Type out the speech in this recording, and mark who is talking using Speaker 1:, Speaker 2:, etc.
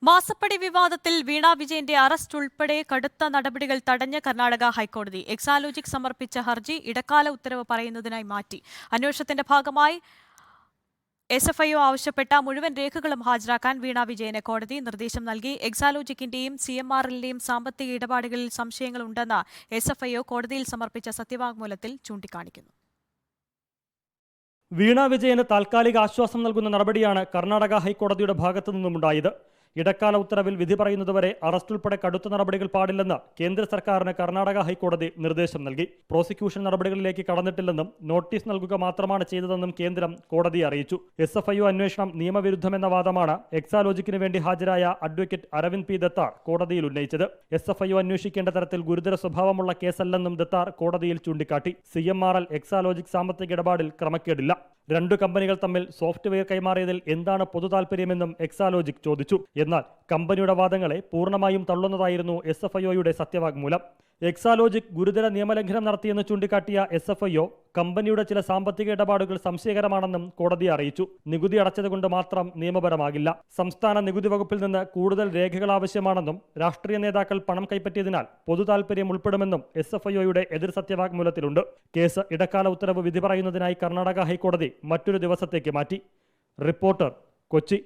Speaker 1: മാസപ്പടി വിവാദത്തിൽ വീണ വിജയന്റെ അറസ്റ്റ് ഉൾപ്പെടെ കടുത്ത നടപടികൾ തടഞ്ഞ കർണാടക ഹൈക്കോടതി. എക്സാലോജിക് സമർപ്പിച്ച ഹർജി ഇടക്കാല ഉത്തരവ് പറയുന്നതിനായി മാറ്റി. അന്വേഷണത്തിന്റെ ഭാഗമായി SFIO ആവശ്യപ്പെട്ട മുഴുവൻ രേഖകളും ഹാജരാക്കാൻ വീണ വിജയന് കോടതി നിർദ്ദേശം നൽകി. എക്സാലോജിക്കിന്റെയും CMRLന്റെയും സാമ്പത്തിക ഇടപാടുകളിൽ സംശയങ്ങളുണ്ടെന്ന് SFIO കോടതിയിൽ സമർപ്പിച്ച സത്യവാങ്മൂലത്തിൽ ചൂണ്ടിക്കാണിക്കുന്നു.
Speaker 2: വീണ വിജയന് താൽക്കാലിക ആശ്വാസം നൽകുന്ന നടപടിയാണ് കർണാടക ഹൈക്കോടതിയുടെ ഭാഗത്തു നിന്നുമുണ്ടായത്. ഇടക്കാല ഉത്തരവിൽ വിധി പറയുന്നതുവരെ അറസ്റ്റ് ഉൾപ്പെടെ കടുത്ത നടപടികൾ പാടില്ലെന്ന് കേന്ദ്ര സർക്കാരിന് കർണാടക ഹൈക്കോടതി നിർദ്ദേശം നൽകി. പ്രോസിക്യൂഷൻ നടപടികളിലേക്ക് കടന്നിട്ടില്ലെന്നും നോട്ടീസ് നൽകുക മാത്രമാണ് ചെയ്തതെന്നും കേന്ദ്രം കോടതിയെ അറിയിച്ചു. SFIO അന്വേഷണം നിയമവിരുദ്ധമെന്ന വാദമാണ് എക്സാലോജിക്കിന് വേണ്ടി ഹാജരായ അഡ്വക്കേറ്റ് അരവിന്ദ് P. ദത്താർ കോടതിയിൽ ഉന്നയിച്ചത്. SFIO അന്വേഷിക്കേണ്ട തരത്തിൽ ഗുരുതര സ്വഭാവമുള്ള കേസല്ലെന്നും ദത്താർ കോടതിയിൽ ചൂണ്ടിക്കാട്ടി. CMRL എക്സാലോജിക് സാമ്പത്തിക ഇടപാടിൽ ക്രമക്കേടില്ല. രണ്ടു കമ്പനികൾ തമ്മിൽ സോഫ്റ്റ്വെയർ കൈമാറിയതിൽ എന്താണ് പൊതുതാൽപര്യമെന്നും എക്സാലോജിക് ചോദിച്ചു. എന്നാൽ കമ്പനിയുടെ വാദങ്ങളെ പൂർണ്ണമായും തള്ളുന്നതായിരുന്നു SFIOയുടെ സത്യവാങ്മൂലം. എക്സാലോജിക് ഗുരുതര നിയമലംഘനം നടത്തിയെന്ന് ചൂണ്ടിക്കാട്ടിയ SFIO കമ്പനിയുടെ ചില സാമ്പത്തിക ഇടപാടുകൾ സംശയകരമാണെന്നും കോടതിയെ അറിയിച്ചു. നികുതി അടച്ചതുകൊണ്ട് മാത്രം നിയമപരമാകില്ല. സംസ്ഥാന നികുതി വകുപ്പിൽ നിന്ന് കൂടുതൽ രേഖകൾ ആവശ്യമാണെന്നും രാഷ്ട്രീയ നേതാക്കൾ പണം കൈപ്പറ്റിയതിനാൽ പൊതുതാൽപര്യം ഉൾപ്പെടുമെന്നും SFIOയുടെ എതിർ സത്യവാങ്മൂലത്തിലുണ്ട്. കേസ് ഇടക്കാല ഉത്തരവ് വിധി പറയുന്നതിനായി കർണാടക ഹൈക്കോടതി മറ്റൊരു ദിവസത്തേക്ക് മാറ്റി. റിപ്പോർട്ടർ, കൊച്ചി.